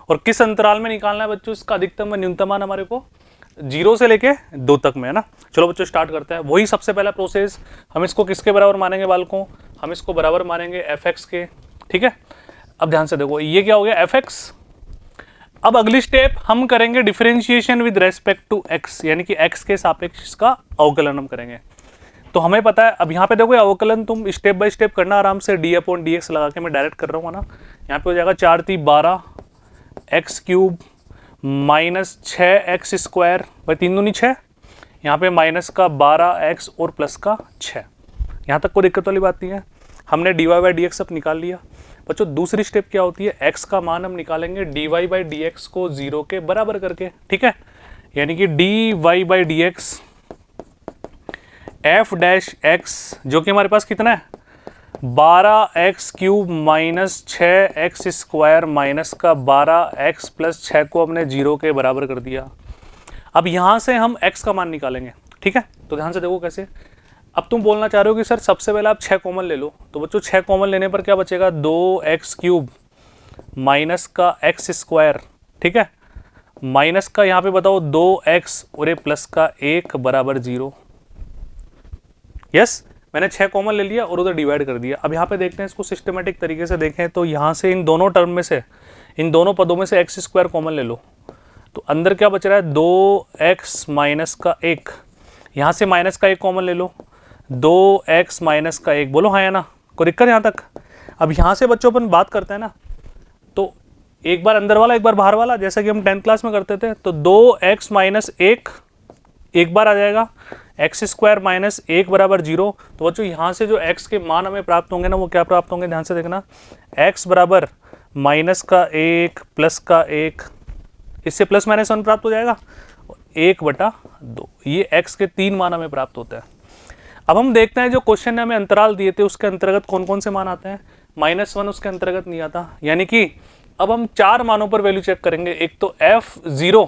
और किस अंतराल में निकालना है बच्चों इसका अधिकतम व न्यूनतम मान, हमारे को 0 से लेके 2 तक में, है ना। चलो बच्चों स्टार्ट करते हैं। वही सबसे पहला प्रोसेस, हम इसको किसके बराबर मानेंगे बालकों, हम इसको बराबर मानेंगे fx के, ठीक है। अब ध्यान से देखो, ये क्या हो गया fx। अब अगली स्टेप हम करेंगे differentiation with respect to x, यानी कि x के सापेक्ष इसका अवकलन हम करेंगे। तो हमें पता है, अब यहाँ पे देखो अवकलन तुम स्टेप बाय स्टेप करना आराम से, d/dx लगा के मैं डायरेक्ट कर रहा हूँ ना। यहाँ पे हो जाएगा 4 × 3 = 12 x³ माइनस 6x², भाई 3 दूनी 6, यहाँ पे माइनस का 12x और प्लस का 6। यहाँ तक कोई दिक्कत वाली बात नहीं है, हमने dy/dx अब निकाल लिया। बच्चों दूसरी स्टेप क्या होती है, x का मान हम निकालेंगे dy/dx को 0 के बराबर करके, ठीक है। यानी कि dy/dx f' जो कि हमारे पास कितना है 12x³ माइनस 6x² माइनस का 12x प्लस 6 को हमने 0 के बराबर कर दिया। अब यहाँ से हम x का मान निकालेंगे, ठीक है। तो ध्यान से देखो कैसे। अब तुम बोलना चाह रहे हो कि सर सबसे पहले आप 6 कॉमन ले लो, तो बच्चों 6 कॉमन लेने पर क्या बचेगा, 2x³ माइनस का x², ठीक है, माइनस का यहाँ पे बताओ 2x और ये प्लस का 1 बराबर 0। यस, मैंने 6 कॉमन ले लिया और उधर डिवाइड कर दिया। अब यहाँ पे देखते हैं इसको सिस्टमेटिक तरीके से देखें, तो यहाँ से इन दोनों टर्म में से, इन दोनों पदों में से x² कॉमन ले लो, तो अंदर क्या बच रहा है 2x माइनस का 1, यहाँ से माइनस का 1 कॉमन ले लो, 2x माइनस का 1, बोलो हाँ या ना, कोई दिक्कत यहाँ तक। अब यहाँ से बच्चों अपन बात करते हैं ना, तो एक बार अंदर वाला एक बार बाहर वाला, जैसा कि हम 10th क्लास में करते थे। तो 2x माइनस 1 एक बार आ जाएगा, x² माइनस 1 बराबर 0। तो बच्चों यहाँ से जो x के मान हमें प्राप्त होंगे ना, वो क्या प्राप्त होंगे, ध्यान से देखना, x बराबर माइनस का 1 प्लस का 1, इससे प्लस माइनस 1 प्राप्त हो जाएगा, 1/2। ये x के 3 मान हमें प्राप्त होते हैं। अब हम देखते हैं जो क्वेश्चन ने हमें अंतराल दिए थे उसके अंतर्गत कौन कौन से मान आते हैं। -1 उसके अंतर्गत नहीं आता, यानी कि अब हम 4 मानों पर वैल्यू चेक करेंगे। एक तो f0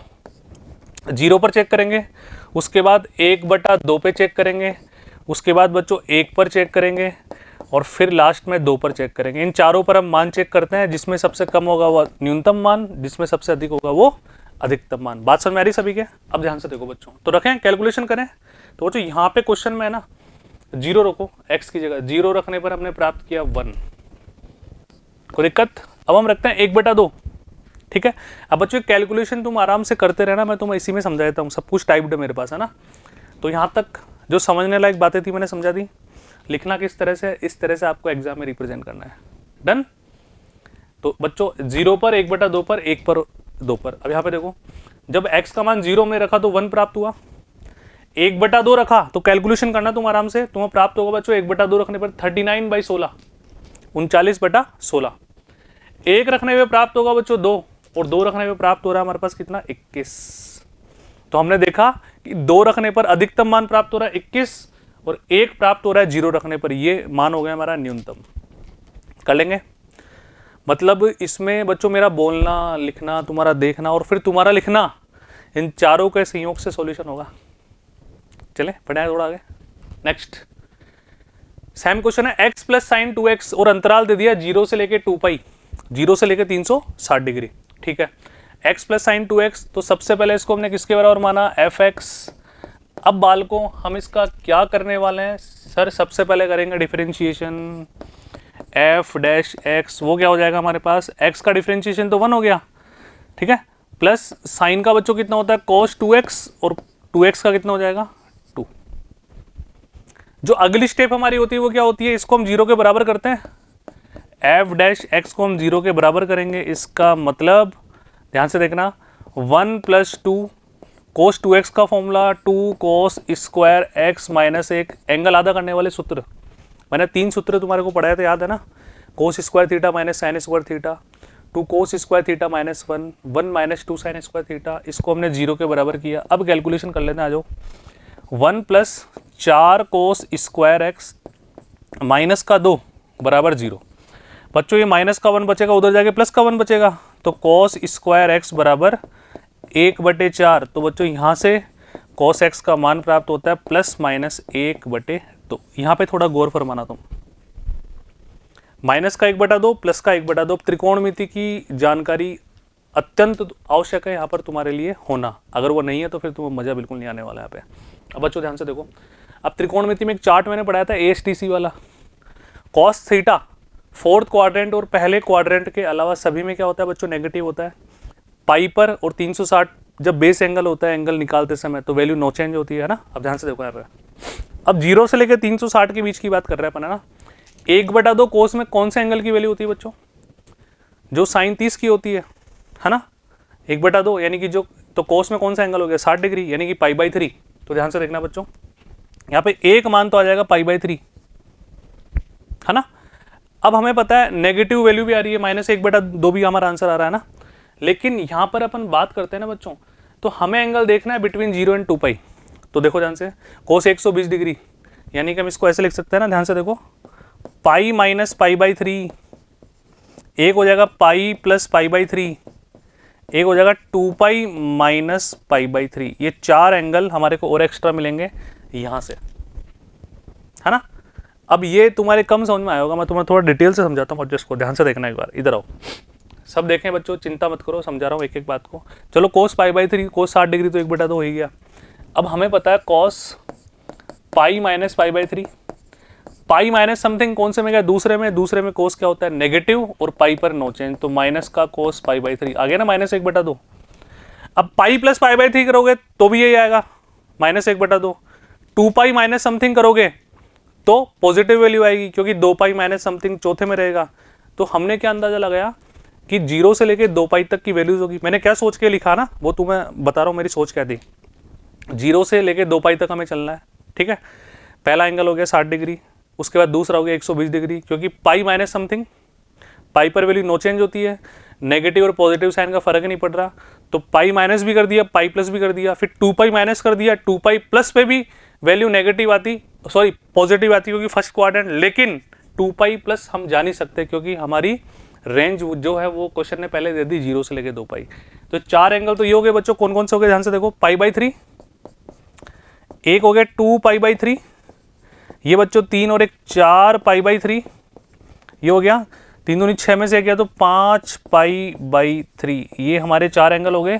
0 पर चेक करेंगे, उसके बाद 1/2 पे चेक करेंगे, उसके बाद बच्चों 1 पर चेक करेंगे, और फिर लास्ट में 2 पर चेक करेंगे। इन चारों पर हम मान चेक करते हैं, जिसमें सबसे कम होगा वो न्यूनतम मान, जिसमें सबसे अधिक होगा वो अधिकतम मान। बात समझ में आ रही सभी के। अब ध्यान से देखो बच्चों, तो रखें कैलकुलेशन करें। तो बच्चों यहाँ पे क्वेश्चन में है ना 0 रखो, x की जगह 0 रखने पर हमने प्राप्त किया 1, कोई दिक्कत। अब हम रखते हैं 1/2, ठीक है। अब बच्चों कैलकुलेशन तुम आराम से करते रहना, मैं तुम्हें इसी में समझा देता हूँ, सब कुछ टाइप्ड है मेरे पास, है ना। तो यहाँ तक जो समझने लायक बातें थी मैंने समझा दी। लिखना किस तरह से, इस तरह से आपको एग्जाम में रिप्रेजेंट करना है। डन। तो बच्चों 0 पर 1/2 पर 1 पर 2 पर। अब यहाँ पे देखो, जब x का मान 0 में रखा तो 1 प्राप्त हुआ, 1/2 रखा तो कैलकुलेशन करना तुम आराम से, तुम्हें प्राप्त होगा बच्चों 1/2 रखने पर 39/16, 39/16। 1 रखने पे प्राप्त होगा बच्चों 2, और 2 रखने पे प्राप्त हो रहा है हमारे पास कितना 21। तो हमने देखा कि 2 रखने पर अधिकतम मान प्राप्त हो रहा है 21 और 1 प्राप्त हो रहा है 0 रखने पर, ये मान हो गया हमारा न्यूनतम। कर लेंगे। मतलब इसमें बच्चों मेरा बोलना, लिखना, तुम्हारा देखना और फिर तुम्हारा लिखना, इन चारों के संयोग से सॉल्यूशन होगा। चले पढ़ाए थोड़ा आगे। नेक्स्ट सेम क्वेश्चन है, x प्लस साइन 2x और अंतराल दे दिया 0 से लेके 2 पाई, 0 से लेके 360 डिग्री। ठीक है, x प्लस साइन 2x, तो सबसे पहले इसको हमने किसके बराबर माना, fx। अब बालकों हम इसका क्या करने वाले हैं सर, सबसे पहले करेंगे डिफरेंशिएशन f डैश x, वो क्या हो जाएगा हमारे पास, x का डिफरेंशिएशन तो 1 हो गया, ठीक है, प्लस साइन का बच्चों कितना होता है cos 2x और 2x का कितना हो जाएगा 2। जो अगली स्टेप हमारी होती है वो क्या होती है, इसको हम 0 के बराबर करते हैं, f डैश x को हम 0 के बराबर करेंगे। इसका मतलब ध्यान से देखना 1 प्लस 2 cos 2x का formula 2 cos square x minus 1, angle आधा करने वाले सूत्र, मैंने 3 सूत्र तुम्हारे को पढ़ाया था याद है ना, cos square theta minus sine square theta, 2 cos square theta minus 1, 1 minus 2 sine square theta, इसको हमने 0 के बराबर किया। अब कैलकुलेशन कर लेते हैं, आ जाओ। 1 plus 4 cos square x minus का 2 बराबर 0। बच्चों ये माइनस का 1 बचेगा, उधर जाके प्लस का 1 बचेगा, तो cos स्क्वायर एक्स बराबर 1/4। तो बच्चों यहाँ से cos x का मान प्राप्त होता है प्लस माइनस 1/2। यहाँ पे थोड़ा गौर फरमाना तुम, माइनस का 1/2 प्लस का 1/2, त्रिकोणमिति की जानकारी अत्यंत आवश्यक है यहाँ पर तुम्हारे लिए होना, अगर वो नहीं है तो फिर तुम्हें मजा बिल्कुल नहीं आने वाला है यहाँ पे। अब बच्चों ध्यान से देखो, अब त्रिकोणमिति में एक चार्ट मैंने पढ़ाया था ASTC वाला, cos थीटा 4th क्वाड्रेंट और पहले क्वाड्रेंट के अलावा सभी में क्या होता है बच्चों, नेगेटिव होता है। पाई पर और 360 जब बेस एंगल होता है एंगल निकालते समय तो वैल्यू नो चेंज होती है ना। अब ध्यान से देखो यहाँ पे, अब 0 से लेकर 360 के बीच की बात कर रहे हैं अपन, है ना। 1/2 कोस में कौन से एंगल की वैल्यू होती है बच्चों, जो साइन 30 की होती है ना। 1/2 यानी कि जो, तो कोस में कौन सा एंगल हो गया 60 डिग्री, यानी कि π/3। तो ध्यान से देखना बच्चों, यहाँ पे एक मान तो आ जाएगा π/3, है ना। अब हमें पता है नेगेटिव वैल्यू भी आ रही है, -1/2 भी हमारा आंसर आ रहा है ना। लेकिन यहाँ पर अपन बात करते हैं ना बच्चों, तो हमें एंगल देखना है बिटवीन 0 एंड 2 पाई। तो देखो ध्यान से, कोस 120 डिग्री, यानी कि हम इसको ऐसे लिख सकते हैं ना, ध्यान से देखो, पाई माइनस π/3, एक हो जाएगा पाई प्लस π/3, एक हो जाएगा 2 पाई माइनस π/3। ये 4 एंगल हमारे को और एक्स्ट्रा मिलेंगे यहाँ से, है ना। अब ये तुम्हारे कम समझ में आया होगा, मैं तुम्हें थोड़ा डिटेल से समझाता हूँ, जिसको ध्यान से देखना एक बार, इधर आओ, सब देखें बच्चों, चिंता मत करो, समझा रहा हूँ एक एक बात को। चलो कोस π/3, कोस 60 डिग्री तो 1/2 हो ही गया। अब हमें पता है cos pi minus π/3, pi minus something कौन से में गया, दूसरे में कोस क्या होता है नेगेटिव और पाई पर नो चेंज, तो माइनस का कोस π/3 आ गया ना -1/2। अब पाई प्लस π/3 करोगे तो भी यही आएगा -1/2, 2 पाई माइनस समथिंग करोगे तो पॉजिटिव वैल्यू आएगी, क्योंकि 2 पाई माइनस समथिंग चौथे में रहेगा। तो हमने क्या अंदाजा लगाया कि 0 से लेके 2 पाई तक की वैल्यूज होगी। मैंने क्या सोच के लिखा ना, वो तुम्हें बता रहा हूँ, मेरी सोच क्या थी। 0 से लेके 2 पाई तक हमें चलना है, ठीक है। पहला एंगल हो गया 60 डिग्री, उसके बाद दूसरा हो गया 120 डिग्री, क्योंकि पाई माइनस समथिंग, पाई पर वैल्यू नो चेंज होती है, नेगेटिव और पॉजिटिव साइन का फर्क नहीं पड़ रहा, तो पाई माइनस भी कर दिया, पाई प्लस भी कर दिया, फिर 2 पाई माइनस कर दिया, 2 पाई प्लस पे भी वैल्यू नेगेटिव आती, सॉरी पॉजिटिव आती, क्योंकि फर्स्ट क्वाड्रेंट। लेकिन 2 पाई प्लस हम जा नहीं सकते, क्योंकि हमारी रेंज जो है वो क्वेश्चन ने पहले दे दी 0 से लेके 2 पाई। तो 4 एंगल तो ये हो गए बच्चों, कौन कौन से हो गए ध्यान से देखो, π/3, एक हो गया 2 π/3, ये बच्चों 3 और 1 4 π/3, ये हो गया 3 दूनी 6 में से गया तो 5 π/3, ये हमारे 4 एंगल हो गए।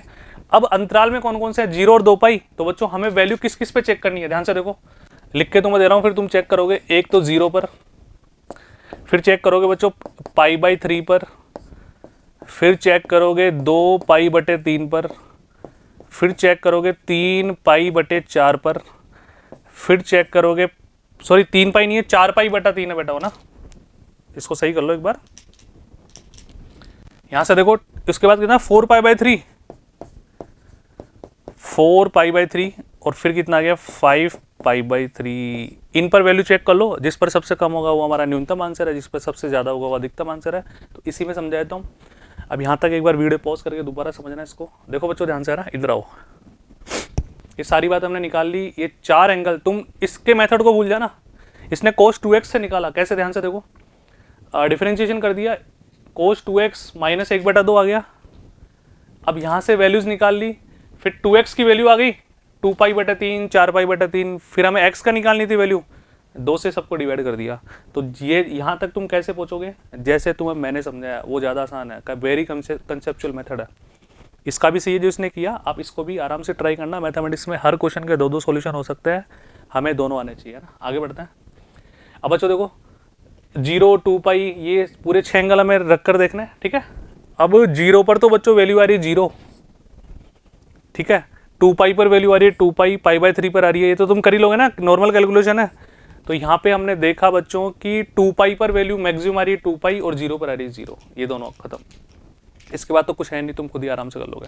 अब अंतराल में कौन कौन से है 0 और 2 पाई, तो बच्चों हमें वैल्यू किस किस पे चेक करनी है, ध्यान से देखो, लिख के तुम्हें दे रहा हूं, फिर तुम चेक करोगे। एक तो 0 पर, फिर चेक करोगे बच्चों π/3 पर, फिर चेक करोगे 2 π/3 पर, फिर चेक करोगे 3 π/4 पर, फिर चेक करोगे, सॉरी 3 पाई नहीं है 4 π/3 है बेटा, हो ना, इसको सही कर लो एक बार। यहां से देखो, इसके बाद कितना 4 π/3, 4 π/3 और फिर कितना आ गया 5 π/3। इन पर वैल्यू चेक कर लो, जिस पर सबसे कम होगा वो हमारा न्यूनतम आंसर है, जिस पर सबसे ज्यादा होगा वो अधिकतम आंसर है। तो इसी में समझाया तो हम। अब यहाँ तक एक बार वीडियो पॉज करके दोबारा समझना इसको। देखो बच्चों ध्यान से, ना इधर आओ, ये सारी बात हमने निकाल ली। ये 4 एंगल, तुम इसके मेथड को भूल जाना। इसने cos 2x से निकाला, कैसे, ध्यान से देखो, डिफरेंशिएशन कर दिया, cos 2x माइनस 1/2 आ गया। अब यहाँ से वैल्यूज निकाल ली, फिर 2x की वैल्यू आ गई 2π/3, 4π/3, फिर हमें x का निकालनी थी वैल्यू, 2 से सबको डिवाइड कर दिया। तो ये यहाँ तक तुम कैसे पहुँचोगे, जैसे तुम्हें मैंने समझाया वो ज़्यादा आसान है, वेरी कंसेप्चुअल मेथड है। इसका भी सही जो इसने किया, आप इसको भी आराम से ट्राई करना। मैथमेटिक्स में हर क्वेश्चन के 2-2 सॉल्यूशन हो सकते हैं, हमें दोनों आने चाहिए ना। आगे बढ़ते हैं। अब बच्चों देखो 0, 2π, ये पूरे 6 एंगल हमें रख कर देखना है, ठीक है। अब 0 पर तो बच्चों वैल्यू आ रही है 0, ठीक है। 2π पर वैल्यू आ रही है 2π, π/3 पर आ रही है, ये तो तुम कर ही लोगे ना, नॉर्मल कैलकुलेशन है। तो यहाँ पे हमने देखा बच्चों कि 2π पर वैल्यू मैक्सिमम आ रही है 2π और 0 पर आ रही है 0, ये दोनों खत्म। इसके बाद तो कुछ है नहीं, तुम खुद ही आराम से कर लोगे।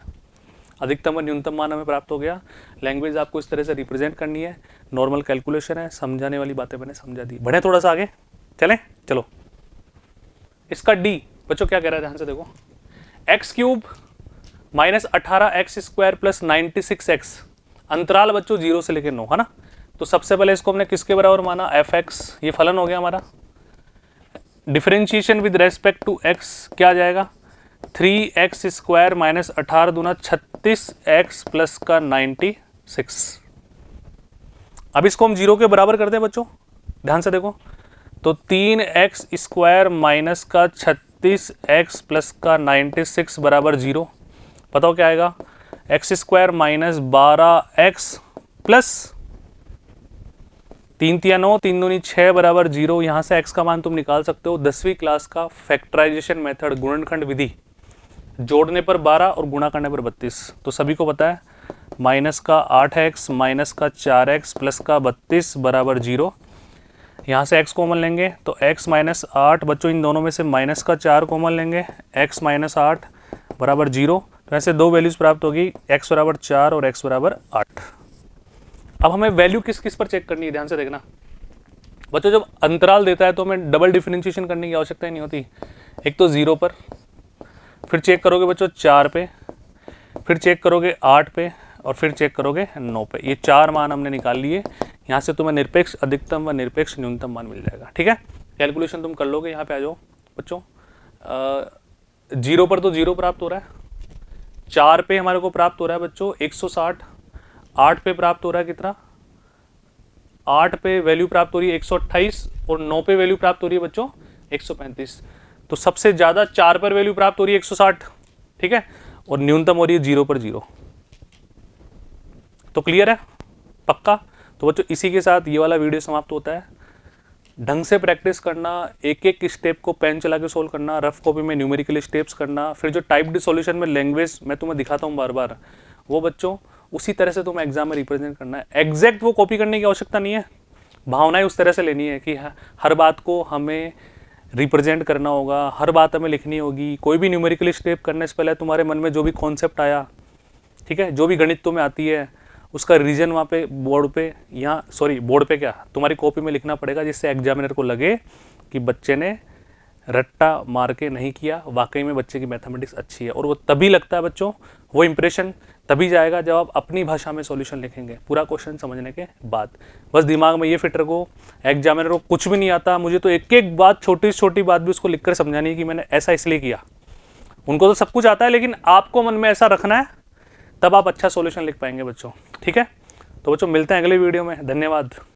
अधिकतम और न्यूनतम मान हमें प्राप्त हो गया। लैंग्वेज आपको इस तरह से रिप्रेजेंट करनी है, नॉर्मल कैलकुलेशन है, समझाने वाली बातें मैंने समझा दी। बढ़े थोड़ा सा आगे चलें, चलो। इसका डी बच्चों क्या कह रहा है, ध्यान से देखो, x³ minus 18x² plus 96x, अंतराल बच्चों 0 से लेकर 9, है ना। तो सबसे पहले इसको हमने किसके बराबर माना, fx, ये फलन हो गया हमारा। Differentiation with respect to x क्या आ जाएगा, 3x² माइनस 18 दूना 36x प्लस का 96। अब इसको हम 0 के बराबर कर दें बच्चों, ध्यान से देखो, तो 3x² माइनस का 36x प्लस का 96 बराबर 0। बताओ क्या आएगा, x² माइनस 12x प्लस 3 × 9, 3 दूनी 6 बराबर 0। यहाँ से x का मान तुम निकाल सकते हो 10वीं क्लास का फैक्टराइजेशन मेथड, गुणनखंड विधि, जोड़ने पर 12 और गुणा करने पर 32, तो सभी को पता है। माइनस का 8x माइनस का 4x प्लस का 32 बराबर 0। यहाँ से x कॉमन लेंगे तो x माइनस 8, बच्चों इन दोनों में से माइनस का 4 कॉमन लेंगे, x माइनस 8 बराबर 0। तो ऐसे दो वैल्यूज प्राप्त होगी, x बराबर 4 और x बराबर 8। अब हमें वैल्यू किस किस पर चेक करनी है, ध्यान से देखना बच्चों। जब अंतराल देता है तो हमें डबल डिफरेंशिएशन करने की आवश्यकता ही नहीं होती। एक तो 0 पर, फिर चेक करोगे बच्चों 4 पे, फिर चेक करोगे 8 पे, और फिर चेक करोगे 9 पे। ये 4 मान हमने निकाल लिए। यहाँ से तुम्हें निरपेक्ष अधिकतम व निरपेक्ष न्यूनतम मान मिल जाएगा, ठीक है। कैलकुलेशन तुम कर लोगे। यहाँ पे आ जाओ बच्चों, 0 पर तो 0 प्राप्त हो रहा है, 4 पे हमारे को प्राप्त हो रहा है बच्चों 160, 8 पे प्राप्त हो रहा है कितना, 8 पे वैल्यू प्राप्त हो रही है 128, और 9 पे वैल्यू प्राप्त हो रही है बच्चों 135। तो सबसे ज्यादा 4 पर वैल्यू प्राप्त हो रही है 160, ठीक है, और न्यूनतम हो रही है 0 पर 0। तो क्लियर है, पक्का। तो बच्चों इसी के साथ ये वाला वीडियो समाप्त होता है। ढंग से प्रैक्टिस करना, एक एक स्टेप को पेन चला के सोल्व करना, रफ कॉपी में न्यूमेरिकल स्टेप्स करना, फिर जो टाइप्ड सॉल्यूशन में लैंग्वेज मैं तुम्हें दिखाता हूँ बार बार, वो बच्चों उसी तरह से तुम्हें एग्जाम में रिप्रेजेंट करना है। एग्जैक्ट वो कॉपी करने की आवश्यकता नहीं है, भावनाएं उस तरह से लेनी है कि हर बात को हमें रिप्रेजेंट करना होगा, हर बात हमें लिखनी होगी। कोई भी न्यूमेरिकल स्टेप करने से पहले तुम्हारे मन में जो भी कॉन्सेप्ट आया, ठीक है, जो भी गणित तुम्हें आती है, उसका रीजन वहाँ पे बोर्ड पे, यहाँ सॉरी बोर्ड पे क्या, तुम्हारी कॉपी में लिखना पड़ेगा, जिससे एग्जामिनर को लगे कि बच्चे ने रट्टा मार के नहीं किया, वाकई में बच्चे की मैथमेटिक्स अच्छी है। और वो तभी लगता है बच्चों, वो इंप्रेशन तभी जाएगा जब आप अपनी भाषा में सॉल्यूशन लिखेंगे पूरा क्वेश्चन समझने के बाद। बस दिमाग में ये फिट रखो, एग्जामिनर को कुछ भी नहीं आता, मुझे तो एक एक बात, छोटी छोटी बात भी उसको लिखकर समझानी है कि मैंने ऐसा इसलिए किया। उनको तो सब कुछ आता है, लेकिन आपको मन में ऐसा रखना है, तब आप अच्छा सॉल्यूशन लिख पाएंगे बच्चों, ठीक है। तो बच्चों मिलते हैं अगले वीडियो में, धन्यवाद।